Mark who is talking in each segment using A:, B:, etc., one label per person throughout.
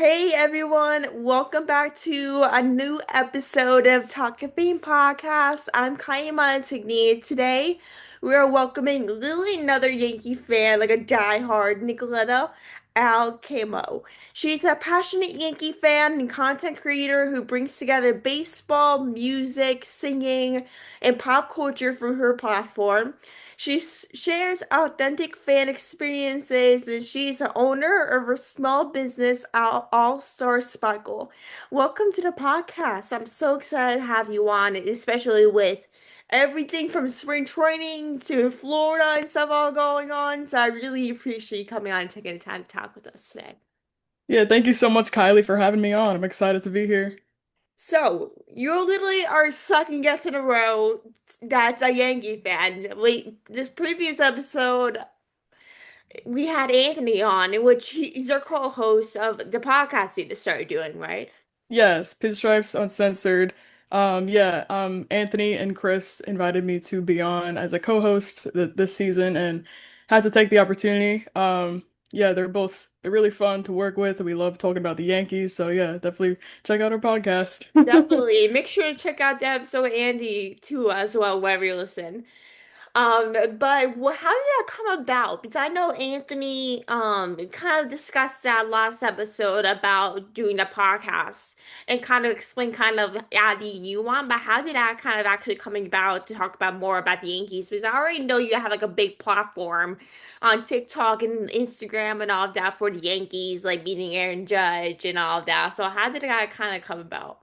A: Hey everyone, welcome back to a new episode of Talkoffame podcast. I'm Kylie Montigney. Today we are welcoming literally another Yankee fan, like a diehard Nicoletta Alcamo. She's a passionate Yankee fan and content creator who brings together baseball, music, singing, and pop culture through her platform. Shares authentic fan experiences, and she's the owner of her small business, AllStarSparkle. Welcome to the podcast. I'm so excited to have you on, especially with everything from spring training to Florida and stuff all going on. So I really appreciate you coming on and taking the time to talk with us today.
B: Yeah, thank you so much, Kylie, for having me on. I'm excited to be here.
A: So, you literally are second guest in a row that's a Yankee fan. Wait, this previous episode, we had Anthony on, in which he's our co-host of the podcast he just started doing, right?
B: Yes, Pinstripes Uncensored. Anthony and Chris invited me to be on as a co-host this season and had to take the opportunity. They're really fun to work with. We love talking about the Yankees, so yeah, definitely check out our podcast.
A: Definitely. Make sure to check out the episode with Andy too, as well, wherever you listen. How did that come about? Because I know Anthony kind of discussed that last episode about doing a podcast and kind of explain kind of adding you on, but how did that kind of actually coming about to talk about more about the Yankees? Because I already know you have like a big platform on TikTok and Instagram and all of that for the Yankees, like beating Aaron Judge and all of that. So how did that kind of come about?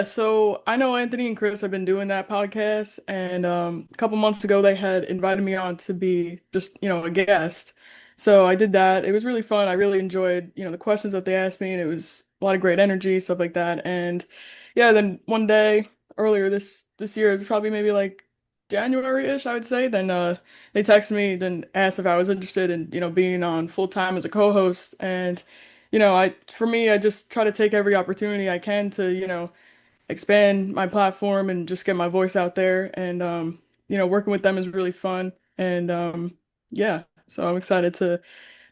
B: So I know Anthony and Chris have been doing that podcast, and a couple months ago they had invited me on to be just, a guest. So I did that. It was really fun. I really enjoyed, the questions that they asked me, and it was a lot of great energy, stuff like that. And yeah, then one day earlier this year, probably maybe like January-ish, I would say, then they texted me, then asked if I was interested in, being on full time as a co-host. And for me, I just try to take every opportunity I can to, expand my platform and just get my voice out there. And, working with them is really fun. And, yeah, so I'm excited to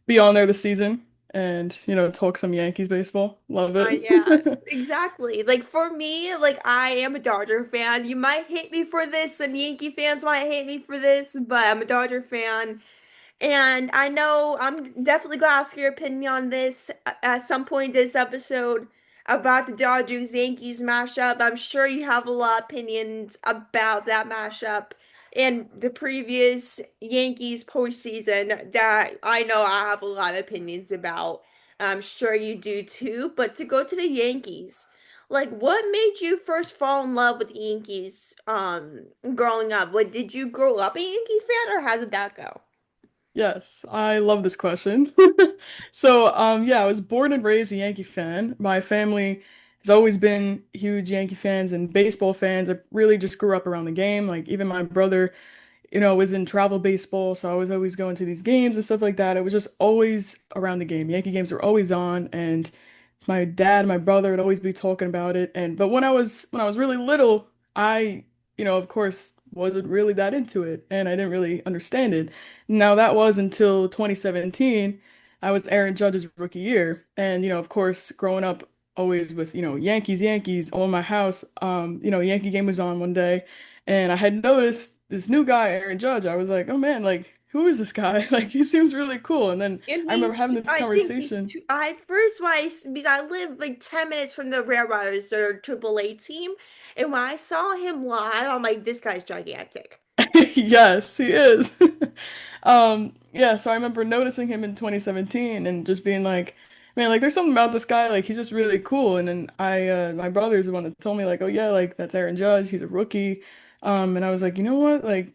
B: be on there this season and, talk some Yankees baseball. Love
A: Yeah,
B: it.
A: exactly. Like for me, like I am a Dodger fan. You might hate me for this, and Yankee fans might hate me for this, but I'm a Dodger fan. And I know I'm definitely gonna ask your opinion on this at some point this episode about the Dodgers Yankees mashup. I'm sure you have a lot of opinions about that mashup and the previous Yankees postseason that I know I have a lot of opinions about. I'm sure you do too. But to go to the Yankees, like what made you first fall in love with the Yankees growing up? What did you grow up a Yankee fan or how did that go?
B: Yes, I love this question. I was born and raised a Yankee fan. My family has always been huge Yankee fans and baseball fans. I really just grew up around the game. Like even my brother, was in travel baseball, so I was always going to these games and stuff like that. It was just always around the game. Yankee games were always on, and my dad, my brother would always be talking about it. And but when I was really little, I, of course, wasn't really that into it, and I didn't really understand it. Now that was until 2017. I was Aaron Judge's rookie year, and of course, growing up always with Yankees, Yankees all in my house. Yankee game was on one day, and I had noticed this new guy, Aaron Judge. I was like, oh man, like who is this guy? Like he seems really cool. And then
A: And
B: I remember having this
A: I think he's
B: conversation.
A: too, I first when because I live like 10 minutes from the Railroaders, their AAA team. And when I saw him live, I'm like, this guy's gigantic.
B: Yes, he is. Yeah, so I remember noticing him in 2017 and just being like, man, like there's something about this guy, like he's just really cool. And then my brother's the one that told me like, oh yeah, like that's Aaron Judge, he's a rookie. And I was like, you know what? Like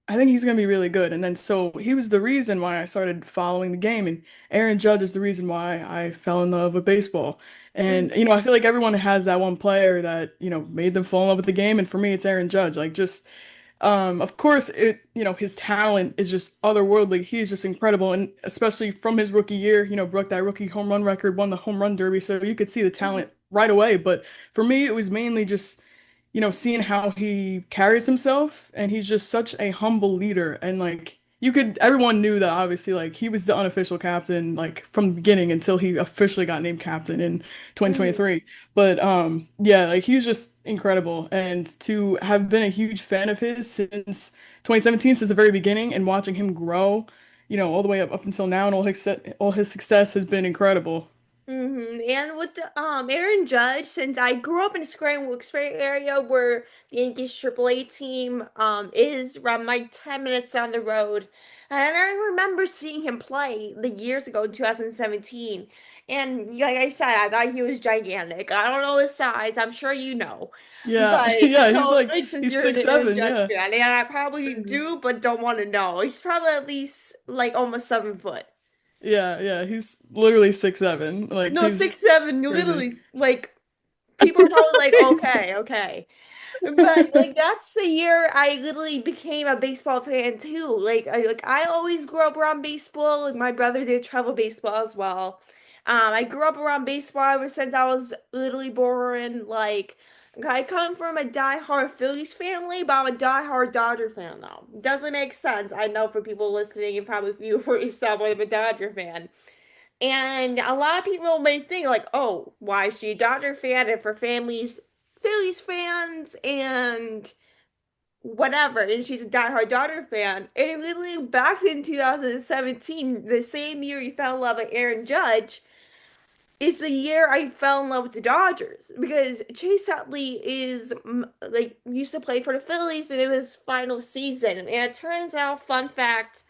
B: I think he's gonna be really good. And then so he was the reason why I started following the game, and Aaron Judge is the reason why I fell in love with baseball. And
A: Mhm.
B: I feel like everyone has that one player that, made them fall in love with the game. And for me, it's Aaron Judge. Like just of course, his talent is just otherworldly. He's just incredible, and especially from his rookie year, broke that rookie home run record, won the home run derby, so you could see the talent right away. But for me, it was mainly just, seeing how he carries himself, and he's just such a humble leader, and like you could everyone knew that obviously like he was the unofficial captain like from the beginning until he officially got named captain in
A: Mhm.
B: 2023. But yeah, like he was just incredible and to have been a huge fan of his since 2017 since the very beginning and watching him grow, all the way up until now and all his success has been incredible.
A: And with the Aaron Judge, since I grew up in the Scranton Wilkes-Barre area where the Yankees AAA team is around my 10 minutes down the road. And I remember seeing him play the years ago in 2017. And like I said, I thought he was gigantic. I don't know his size, I'm sure you know.
B: Yeah.
A: But
B: Yeah, he's
A: so
B: like
A: like since
B: he's
A: you're an
B: six
A: Aaron
B: seven,
A: Judge
B: yeah.
A: fan, and I probably
B: Crazy.
A: do but don't want to know. He's probably at least like almost 7 foot.
B: Yeah, yeah, he's literally 6'7". Like
A: No,
B: he's
A: 6'7",
B: crazy.
A: literally like people are probably like, okay, okay. But like that's the year I literally became a baseball fan too. Like I always grew up around baseball. Like my brother did travel baseball as well. I grew up around baseball ever since I was literally born. Like I come from a diehard Phillies family, but I'm a diehard Dodger fan though. Doesn't make sense. I know for people listening and probably for you for yourself, I'm a Dodger fan. And a lot of people may think like, oh, why is she a Dodger fan if her family's Phillies fans and whatever, and she's a diehard Dodger fan. And literally back in 2017, the same year you fell in love with Aaron Judge, is the year I fell in love with the Dodgers because Chase Utley is like used to play for the Phillies and it was final season. And it turns out, fun fact,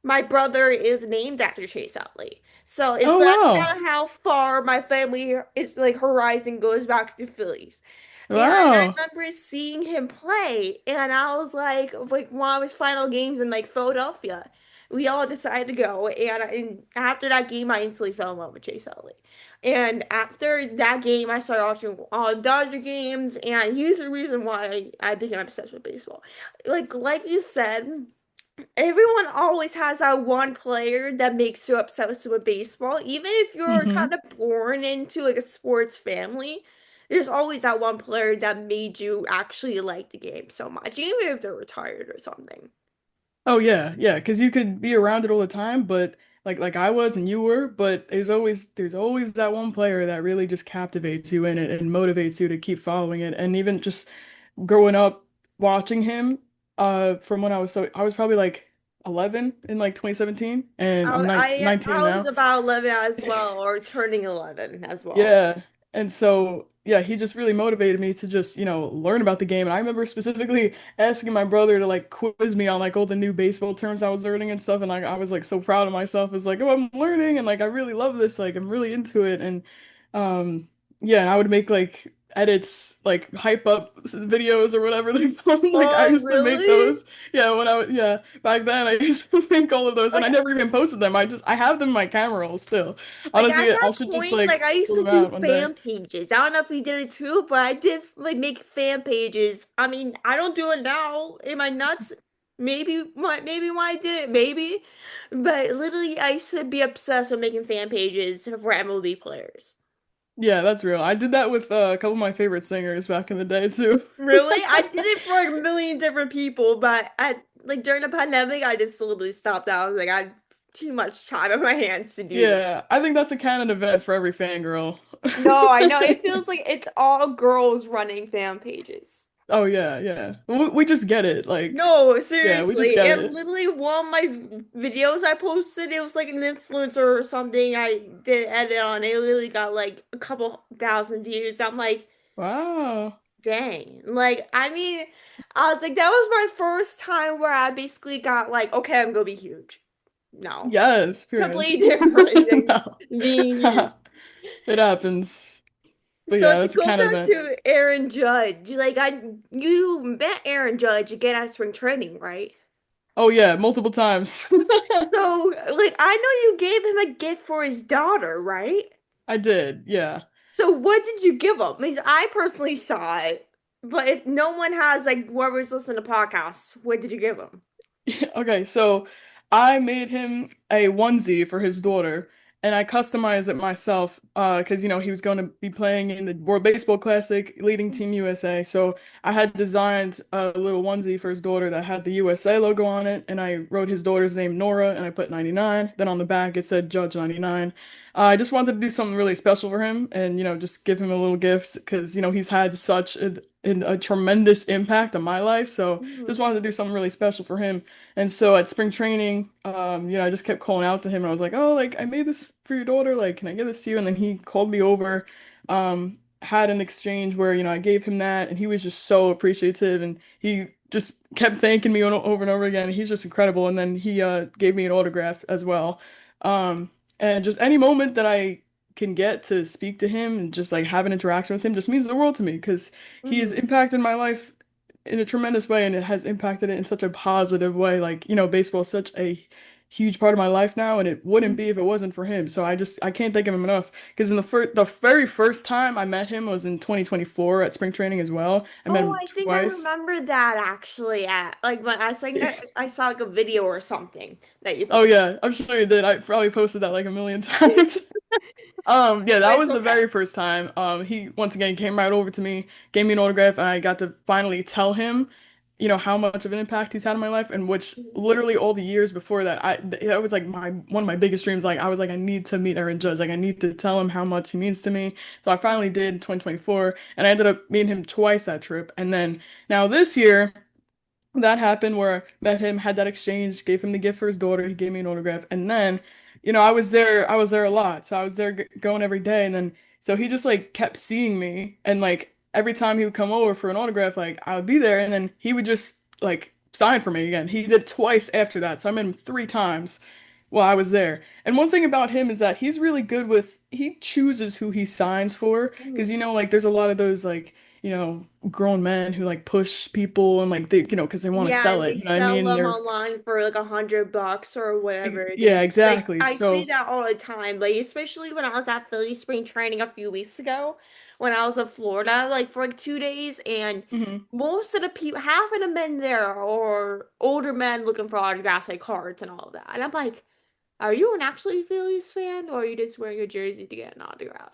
A: my brother is named after Chase Utley. So if
B: Oh
A: that's
B: wow.
A: kind of how far my family is like horizon goes back to Phillies. And I
B: Wow.
A: remember seeing him play, and I was like one of his final games in like Philadelphia. We all decided to go, and after that game, I instantly fell in love with Chase Utley. And after that game, I started watching all the Dodger games, and here's the reason why I became obsessed with baseball. Like you said, everyone always has that one player that makes you obsessed with baseball. Even if you're
B: Hmm.
A: kind of born into like a sports family, there's always that one player that made you actually like the game so much, even if they're retired or something.
B: Oh yeah, yeah, because you could be around it all the time, but like I was and you were, but there's always that one player that really just captivates you in it and motivates you to keep following it. And even just growing up watching him, from when I was probably like 11 in like 2017, and I'm
A: I
B: 19
A: I was
B: now.
A: about 11 as well, or turning 11 as well.
B: Yeah. And so, yeah, he just really motivated me to just, learn about the game. And I remember specifically asking my brother to like quiz me on like all the new baseball terms I was learning and stuff. And like I was like so proud of myself. It's like, oh, I'm learning and like I really love this. Like I'm really into it. And um yeah, and I would make like edits, like hype up videos or whatever they call them. Like I
A: Oh,
B: used to make
A: really?
B: those. Yeah, yeah, back then I used to make all of those and I
A: Like
B: never even posted them. I have them in my camera roll still.
A: Like at
B: Honestly, I
A: that
B: should just
A: point, like
B: like
A: I used
B: pull
A: to
B: them
A: do
B: out one day.
A: fan pages. I don't know if you did it too, but I did like make fan pages. I mean, I don't do it now. Am I nuts? Maybe why I did it, maybe. But literally, I used to be obsessed with making fan pages for MLB players.
B: Yeah, that's real. I did that with a couple of my favorite singers back in the day too.
A: Really? I did it for a million different people, but at like during the pandemic, I just literally stopped. I was like, I had too much time on my hands to do this.
B: Yeah, I think that's a canon event for every fangirl.
A: No, I know. It feels like it's all girls running fan pages.
B: Oh yeah, yeah. We just get it. Like,
A: No,
B: yeah, we just
A: seriously.
B: get
A: And
B: it.
A: literally one of my videos I posted, it was like an influencer or something I did edit on. It literally got like a couple thousand views. I'm like,
B: Wow.
A: dang. Like, I mean, I was like, that was my first time where I basically got like, okay, I'm gonna be huge. No.
B: Yes, period.
A: Completely different than
B: No.
A: being huge.
B: It happens. But
A: So
B: yeah,
A: to
B: that's a
A: go
B: kind of
A: back
B: event.
A: to Aaron Judge, you met Aaron Judge again at spring training, right?
B: Oh yeah, multiple times.
A: So like I know you gave him a gift for his daughter, right?
B: I did, yeah.
A: So what did you give him? Because I personally saw it, but if no one has like whoever's listening to podcasts, what did you give him?
B: Okay, so I made him a onesie for his daughter, and I customized it myself because he was going to be playing in the World Baseball Classic, leading Team USA. So I had designed a little onesie for his daughter that had the USA logo on it, and I wrote his daughter's name Nora, and I put 99. Then on the back it said Judge 99. I just wanted to do something really special for him, and just give him a little gift because he's had such a tremendous impact on my life. So just
A: Mhm.
B: wanted to do something really special for him. And so at spring training, I just kept calling out to him and I was like, "Oh, like I made this for your daughter, like can I give this to you?" And then he called me over, had an exchange where, I gave him that and he was just so appreciative and he just kept thanking me over and over again. He's just incredible. And then he gave me an autograph as well. And just any moment that I can get to speak to him and just like have an interaction with him just means the world to me because he has
A: Mhm.
B: impacted my life in a tremendous way and it has impacted it in such a positive way. Like, baseball is such a huge part of my life now and it wouldn't be if it wasn't for him. So I can't thank him enough because the very first time I met him was in 2024 at spring training as well. I met
A: Oh,
B: him
A: I think I
B: twice.
A: remember that actually at like when I think I saw like a video or something that you
B: Oh
A: posted.
B: yeah, I'm sure you did. I probably posted that like a million times. Yeah,
A: But
B: that
A: it's
B: was the
A: okay.
B: very first time. He once again came right over to me, gave me an autograph, and I got to finally tell him, how much of an impact he's had on my life, and which literally all the years before that, that was like my one of my biggest dreams. Like I was like, I need to meet Aaron Judge. Like I need to tell him how much he means to me. So I finally did in 2024, and I ended up meeting him twice that trip. And then now this year that happened where I met him, had that exchange, gave him the gift for his daughter, he gave me an autograph, and then, I was there a lot, so I was there going every day, and then so he just like kept seeing me, and like every time he would come over for an autograph, like I would be there, and then he would just like sign for me again. He did twice after that, so I met him 3 times while I was there. And one thing about him is that he's really good with he chooses who he signs for, because
A: Mhm.
B: like there's a lot of those like grown men who like push people and like they, because they want to
A: Yeah,
B: sell
A: and
B: it.
A: they
B: You know what I
A: sell
B: mean?
A: them
B: They're
A: online for like $100 or whatever it
B: yeah,
A: is. Like
B: exactly.
A: I see
B: So,
A: that all the time. Like especially when I was at Philly spring training a few weeks ago, when I was in Florida, like for like 2 days, and
B: mhm.
A: most of the people, half of the men there are older men looking for autographs, like cards and all of that. And I'm like, are you an actually Phillies fan, or are you just wearing a jersey to get an autograph?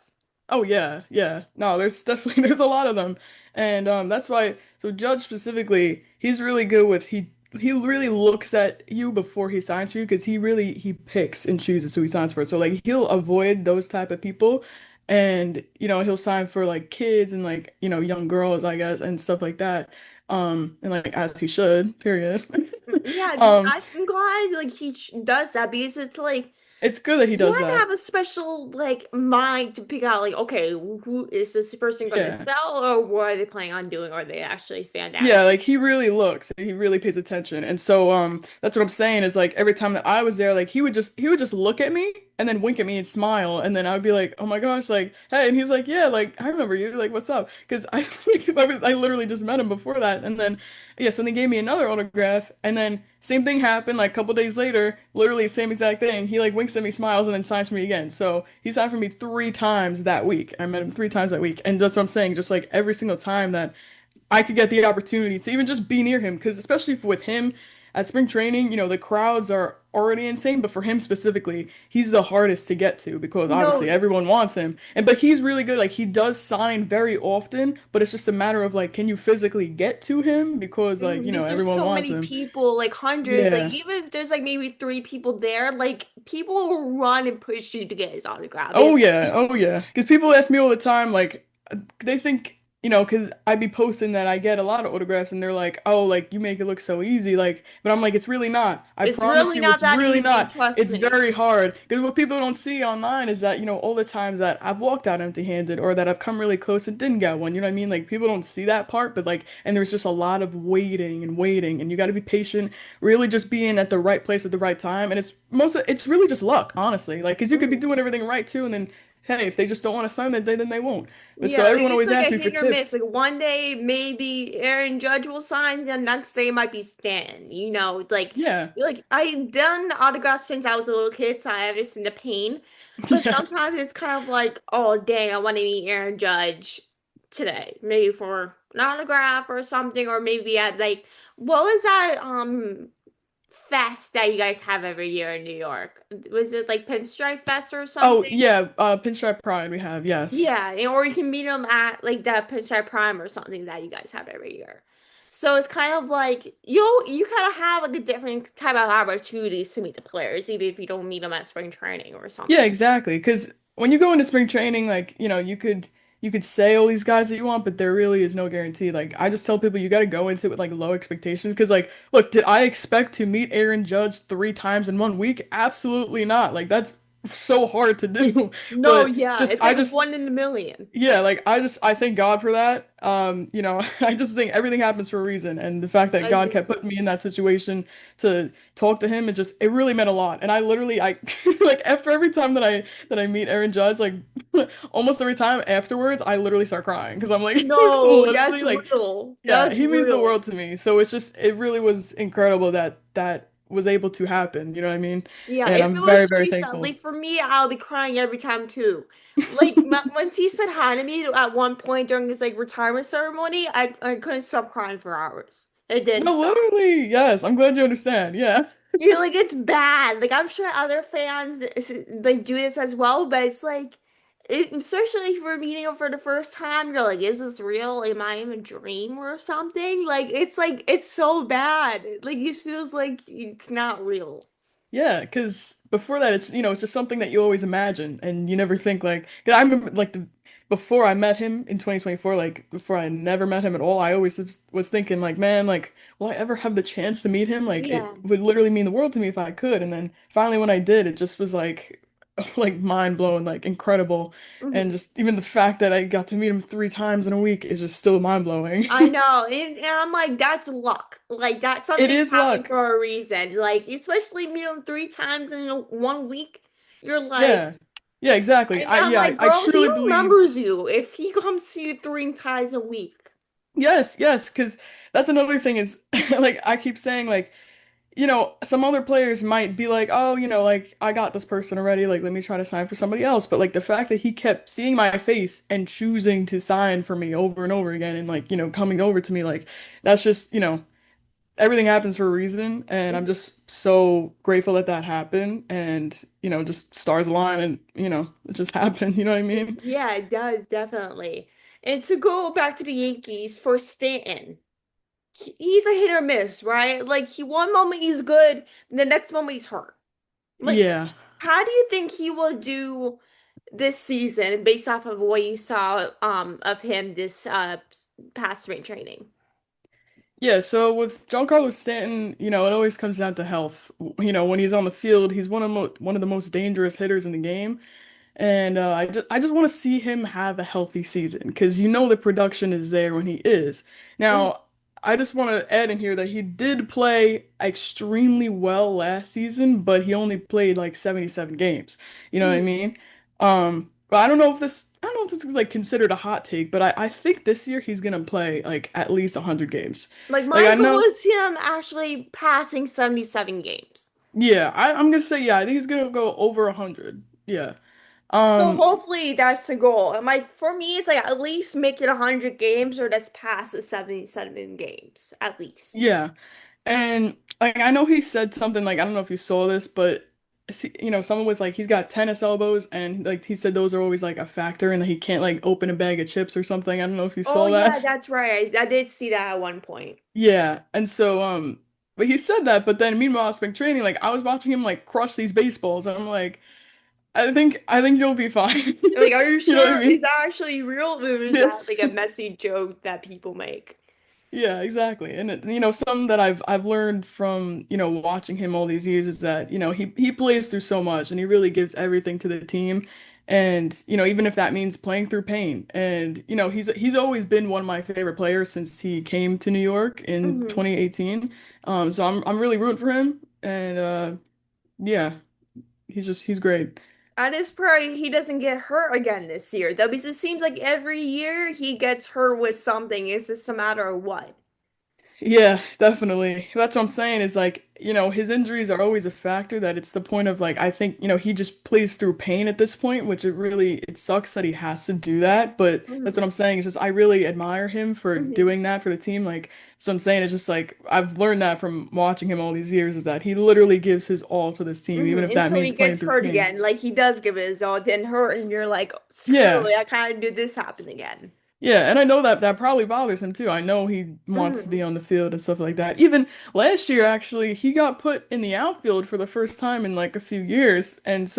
B: Oh yeah, yeah. No, there's definitely there's a lot of them. And that's why so Judge specifically, he's really good with he really looks at you before he signs for you because he picks and chooses who he signs for. So like he'll avoid those type of people and he'll sign for like kids and like young girls I guess and stuff like that. And like as he should, period.
A: Yeah, just
B: Um
A: I'm glad like he does that because it's like
B: it's good that he
A: you
B: does
A: have to
B: that.
A: have a special like mind to pick out like okay, who is this person going to
B: Yeah.
A: sell or what are they planning on doing? Are they actually fan
B: Yeah,
A: that?
B: like he really looks, he really pays attention. And so that's what I'm saying is like every time that I was there, like he would just look at me and then wink at me and smile and then I would be like, "Oh my gosh, like, hey." And he's like, "Yeah, like I remember you. Like, what's up?" Because I literally just met him before that. And then yeah, so they gave me another autograph and then same thing happened like a couple days later, literally same exact thing. He like winks at me, smiles and then signs for me again. So he signed for me 3 times that week. I met him 3 times that week. And that's what I'm saying, just like every single time that I could get the opportunity to even just be near him because especially with him at spring training, the crowds are already insane, but for him specifically, he's the hardest to get to because
A: No,
B: obviously everyone wants him. And but he's really good. Like he does sign very often, but it's just a matter of like, can you physically get to him because like,
A: because there's
B: everyone
A: so
B: wants
A: many
B: him.
A: people, like hundreds, like
B: Yeah.
A: even if there's like maybe three people there, like people will run and push you to get his autograph.
B: Oh yeah, oh yeah. Because people ask me all the time, like, they think, because I'd be posting that I get a lot of autographs, and they're like, "Oh, like you make it look so easy." Like, but I'm like, it's really not. I
A: It's
B: promise
A: really
B: you,
A: not
B: it's
A: that
B: really
A: easy,
B: not.
A: trust
B: It's
A: me.
B: very hard. Because what people don't see online is that, all the times that I've walked out empty-handed, or that I've come really close and didn't get one. You know what I mean? Like people don't see that part, but like, and there's just a lot of waiting and waiting, and you got to be patient. Really, just being at the right place at the right time, and it's really just luck, honestly. Like, because you could be
A: Mhm.
B: doing everything right too, and then hey, if they just don't want to sign that day, then they won't. But so
A: Yeah, like
B: everyone
A: it's
B: always
A: like
B: asks
A: a
B: me for
A: hit or miss.
B: tips.
A: Like one day maybe Aaron Judge will sign, the next day it might be Stan.
B: Yeah.
A: Like I done autographs since I was a little kid, so I understand the pain. But
B: Yeah.
A: sometimes it's kind of like, oh dang, I want to meet Aaron Judge today, maybe for an autograph or something, or maybe at like what was that? fest that you guys have every year in New York? Was it like Pinstripe Fest or
B: Oh
A: something?
B: yeah, Pinstripe Pride we have, yes.
A: Yeah, or you can meet them at like that Pinstripe Prime or something that you guys have every year. So it's kind of like you kind of have like a different type of opportunities to meet the players, even if you don't meet them at spring training or
B: Yeah,
A: something.
B: exactly. Because when you go into spring training, like, you could say all these guys that you want, but there really is no guarantee. Like, I just tell people you got to go into it with like low expectations. Because, like, look, did I expect to meet Aaron Judge 3 times in 1 week? Absolutely not. Like, that's so hard to do.
A: No,
B: But
A: yeah,
B: just,
A: it's
B: I
A: like
B: just,
A: one in a million.
B: yeah, like, I thank God for that. I just think everything happens for a reason. And the fact that
A: I
B: God
A: do
B: kept
A: too.
B: putting me in that situation to talk to him, it really meant a lot. And I literally, I like after every time that I meet Aaron Judge, like almost every time afterwards, I literally start crying because I'm like, it's
A: No, that's
B: literally like,
A: real.
B: yeah,
A: That's
B: he means the
A: real.
B: world to me. So it really was incredible that that was able to happen. You know what I mean?
A: Yeah,
B: And
A: if
B: I'm
A: it
B: very,
A: was
B: very
A: recently,
B: thankful.
A: for me, I'll be crying every time too. Like once he said hi to me at one point during his like retirement ceremony, I couldn't stop crying for hours. It didn't
B: No,
A: stop.
B: literally, yes. I'm glad you understand. Yeah.
A: Yeah, like it's bad. Like I'm sure other fans like do this as well, but it's like, especially if you're meeting him for the first time, you're like, is this real? Am I in a dream or something? Like it's so bad. Like it feels like it's not real.
B: Yeah, because before that, it's just something that you always imagine, and you never think like. 'Cause I remember like before I met him in 2024, like before I never met him at all, I always was thinking like, man, like, will I ever have the chance to meet him? Like, it
A: Yeah.
B: would literally mean the world to me if I could. And then finally, when I did, it just was like, like mind blowing, like incredible, and
A: Mhm.
B: just even the fact that I got to meet him 3 times in a week is just still mind blowing.
A: I know. And I'm like, that's luck. Like that
B: It
A: something
B: is
A: happened
B: luck.
A: for a reason. Like, especially meet him three times in one week. You're like,
B: Yeah. Yeah, exactly.
A: and I'm like,
B: I
A: girl, he
B: truly believe.
A: remembers you if he comes to you three times a week.
B: Yes, yes, because that's another thing is like I keep saying like, some other players might be like, oh, like I got this person already, like let me try to sign for somebody else. But like the fact that he kept seeing my face and choosing to sign for me over and over again and like, coming over to me, like that's just, everything happens for a reason. And I'm just so grateful that that happened and, just stars align and, it just happened, you know what I mean?
A: Yeah, it does, definitely. And to go back to the Yankees for Stanton, he's a hit or miss, right? Like he one moment he's good, and the next moment he's hurt. Like,
B: Yeah.
A: how do you think he will do this season based off of what you saw of him this past spring training?
B: Yeah, so with Giancarlo Stanton, it always comes down to health. When he's on the field, he's one of the most dangerous hitters in the game. And I just want to see him have a healthy season because the production is there when he is.
A: Mhm.
B: Now, I just want to add in here that he did play extremely well last season, but he only played like 77 games. You know what I
A: Mhm.
B: mean? But I don't know if this is like considered a hot take, but I think this year he's gonna play like at least 100 games.
A: Like
B: Like
A: my
B: I
A: goal
B: know,
A: is him actually passing 77 games.
B: yeah, I'm gonna say yeah, I think he's gonna go over 100. Yeah.
A: So
B: Um,
A: hopefully that's the goal. And like for me, it's like at least make it 100 games or that's past the 77 games at least.
B: yeah. And like I know he said something like I don't know if you saw this, but someone with like he's got tennis elbows and like he said those are always like a factor and that he can't like open a bag of chips or something. I don't know if you
A: Oh
B: saw
A: yeah,
B: that.
A: that's right. I did see that at one point.
B: Yeah. And so but he said that, but then meanwhile spring training, like I was watching him like crush these baseballs and I'm like, I think you'll be fine.
A: Like, are you
B: You know what I
A: sure? Is
B: mean?
A: that actually real, or is
B: Yes.
A: that like a messy joke that people make?
B: Yeah, exactly. And something that I've learned from, watching him all these years is that, he plays through so much and he really gives everything to the team. And, even if that means playing through pain. And, he's always been one of my favorite players since he came to New York in
A: Hmm.
B: 2018. So I'm really rooting for him. And yeah, he's great.
A: I just pray he doesn't get hurt again this year, though, because it seems like every year he gets hurt with something. It's just a matter of what.
B: Yeah, definitely. That's what I'm saying is like his injuries are always a factor that it's the point of like I think, he just plays through pain at this point, which it sucks that he has to do that, but that's
A: Mhm.
B: what I'm saying. It's just I really admire him for
A: Mhm.
B: doing that for the team. Like so I'm saying it's just like I've learned that from watching him all these years is that he literally gives his all to this team, even if that
A: Until he
B: means playing
A: gets
B: through
A: hurt
B: pain.
A: again. Like he does give it his all, then hurt, and you're like, screw
B: Yeah.
A: it, I kind of knew this happen again.
B: Yeah, and I know that that probably bothers him too. I know he wants to
A: Mhm.
B: be on the field and stuff like that. Even last year, actually, he got put in the outfield for the first time in like a few years, and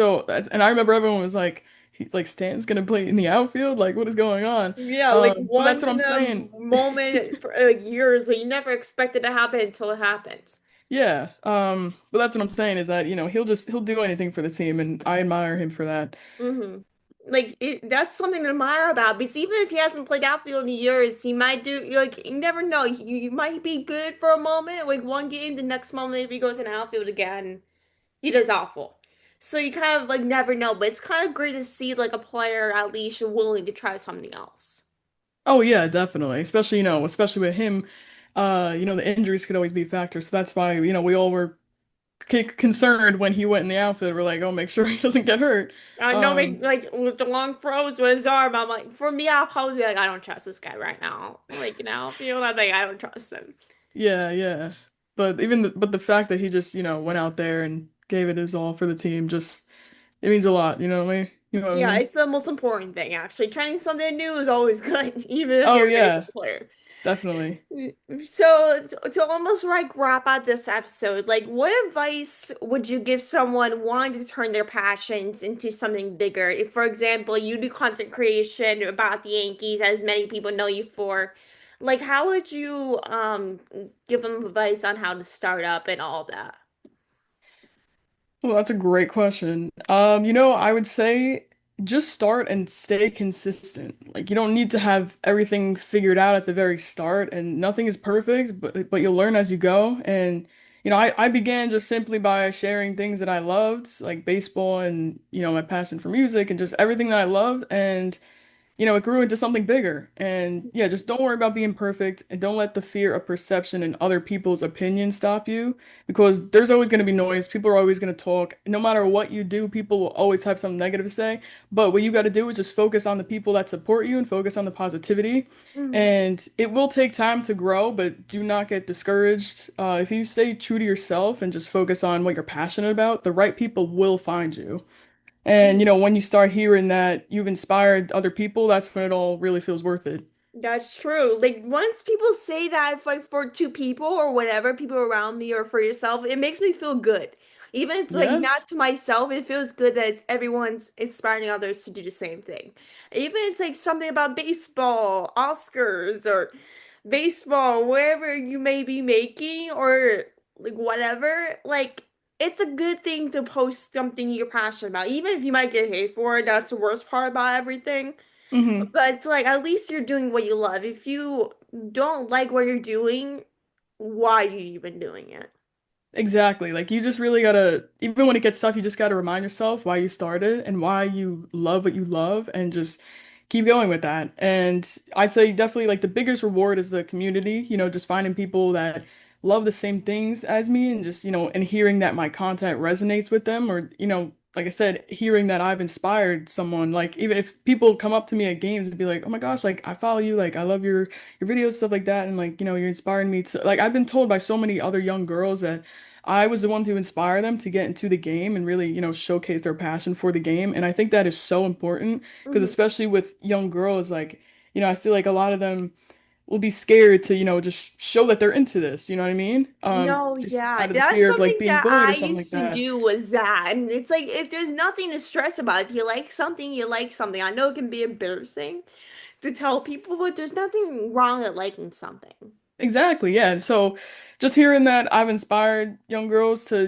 B: and I remember everyone was like, "He's like Stan's gonna play in the outfield? Like, what is going on?"
A: Yeah, like
B: But that's
A: once
B: what I'm
A: in a
B: saying.
A: moment for years, like you never expect it to happen until it happens.
B: Yeah, but that's what I'm saying is that he'll do anything for the team, and I admire him for that.
A: hmm that's something to admire about because even if he hasn't played outfield in years, he might do like you never know. You might be good for a moment, like one game, the next moment if he goes in outfield again, he does awful. So you kind of like never know, but it's kind of great to see like a player at least willing to try something else.
B: Oh yeah, definitely. Especially, especially with him, the injuries could always be a factor. So that's why, we all were concerned when he went in the outfield. We're like, oh, make sure he doesn't get hurt.
A: I know, like with the long throws with his arm, I'm like, for me, I'll probably be like, I don't trust this guy right now. Like, feel that thing, I don't trust him.
B: Yeah, yeah. But the fact that he just, went out there and gave it his all for the team, just it means a lot, you know what I mean? You know what I
A: Yeah,
B: mean?
A: it's the most important thing, actually. Trying something new is always good, even if
B: Oh
A: you're a very good
B: yeah,
A: player.
B: definitely.
A: So, to almost like wrap up this episode, like, what advice would you give someone wanting to turn their passions into something bigger? If, for example, you do content creation about the Yankees, as many people know you for, like, how would you give them advice on how to start up and all of that?
B: Well, that's a great question. I would say just start and stay consistent. Like you don't need to have everything figured out at the very start, and nothing is perfect, but you'll learn as you go. And I began just simply by sharing things that I loved, like baseball and my passion for music and just everything that I loved. And it grew into something bigger. And yeah, just don't worry about being perfect and don't let the fear of perception and other people's opinions stop you because there's always going to be noise. People are always going to talk. No matter what you do, people will always have something negative to say. But what you got to do is just focus on the people that support you and focus on the positivity.
A: Mhm.
B: And it will take time to grow, but do not get discouraged. If you stay true to yourself and just focus on what you're passionate about, the right people will find you. And when you start hearing that you've inspired other people, that's when it all really feels worth it.
A: That's true. Like once people say that it's like for two people or whatever, people around me or for yourself, it makes me feel good. Even if it's like
B: Yes?
A: not to myself, it feels good that everyone's inspiring others to do the same thing. Even if it's like something about baseball, Oscars or baseball, wherever you may be making or like whatever, like it's a good thing to post something you're passionate about. Even if you might get hate for it, that's the worst part about everything.
B: Hmm.
A: But it's like at least you're doing what you love. If you don't like what you're doing, why are you even doing it?
B: Exactly. Like you just really gotta, even when it gets tough, you just gotta remind yourself why you started and why you love what you love and just keep going with that. And I'd say definitely like the biggest reward is the community, just finding people that love the same things as me and just, and hearing that my content resonates with them or, like I said, hearing that I've inspired someone, like even if people come up to me at games and be like, "Oh my gosh, like I follow you, like I love your videos, stuff like that," and like, you're inspiring me to like I've been told by so many other young girls that I was the one to inspire them to get into the game and really, showcase their passion for the game. And I think that is so important because
A: Mhm.
B: especially with young girls, like, I feel like a lot of them will be scared to, just show that they're into this. You know what I mean?
A: No,
B: Just
A: yeah,
B: out of the
A: that's
B: fear of like
A: something
B: being
A: that
B: bullied
A: I
B: or something like
A: used to
B: that.
A: do was that. And it's like if there's nothing to stress about. If you like something, you like something. I know it can be embarrassing to tell people, but there's nothing wrong with liking something.
B: Exactly, yeah. And so just hearing that I've inspired young girls to,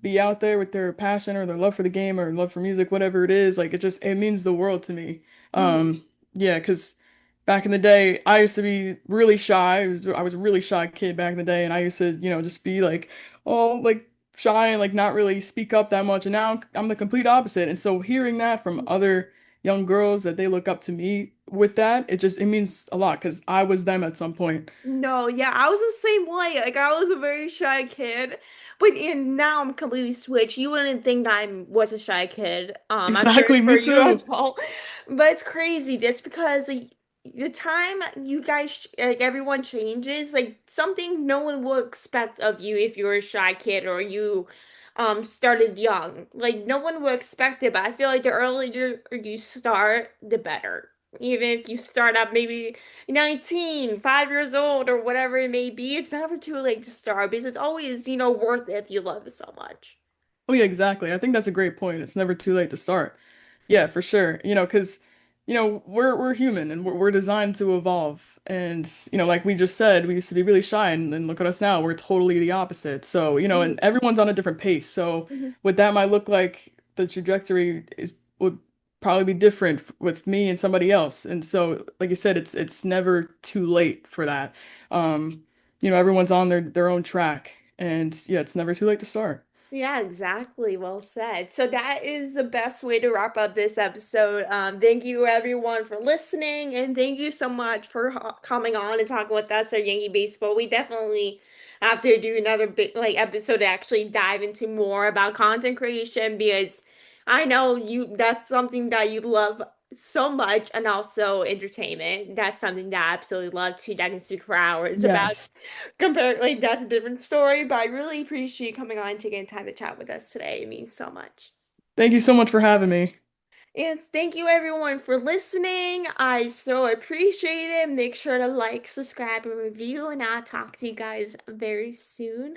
B: be out there with their passion or their love for the game or love for music, whatever it is, like it means the world to me.
A: Mhm.
B: Yeah, because back in the day, I used to be really shy. I was a really shy kid back in the day, and I used to, just be like, oh, like shy and like not really speak up that much. And now I'm the complete opposite. And so hearing that from other young girls that they look up to me with that, it means a lot because I was them at some point.
A: No, yeah, I was the same way. Like I was a very shy kid, But and now I'm completely switched. You wouldn't think I was a shy kid. I'm sure
B: Exactly,
A: for
B: me
A: you as
B: too.
A: well. But it's crazy just because like, the time you guys like everyone changes, like something no one will expect of you if you're a shy kid or you started young. Like no one will expect it, but I feel like the earlier you start, the better. Even if you start up maybe 19, 5 years old, or whatever it may be, it's never too late to start because it's always, worth it if you love it so much.
B: Oh yeah, exactly. I think that's a great point. It's never too late to start. Yeah, for sure. Because we're human and we're designed to evolve. And like we just said, we used to be really shy, and look at us now. We're totally the opposite. So and
A: Mhm.
B: everyone's on a different pace. So
A: Mhm.
B: what that might look like, the trajectory is would probably be different with me and somebody else. And so, like you said, it's never too late for that. Um, everyone's on their own track, and yeah, it's never too late to start.
A: Yeah, exactly. Well said. So that is the best way to wrap up this episode. Thank you everyone for listening, and thank you so much for coming on and talking with us or Yankee baseball. We definitely have to do another big like episode to actually dive into more about content creation because I know that's something that you love so much, and also entertainment. That's something that I absolutely love too. That I can speak for hours about.
B: Yes.
A: Compare like that's a different story, but I really appreciate you coming on and taking time to chat with us today. It means so much.
B: Thank you so much for having me.
A: And thank you everyone for listening. I so appreciate it. Make sure to like, subscribe, and review, and I'll talk to you guys very soon.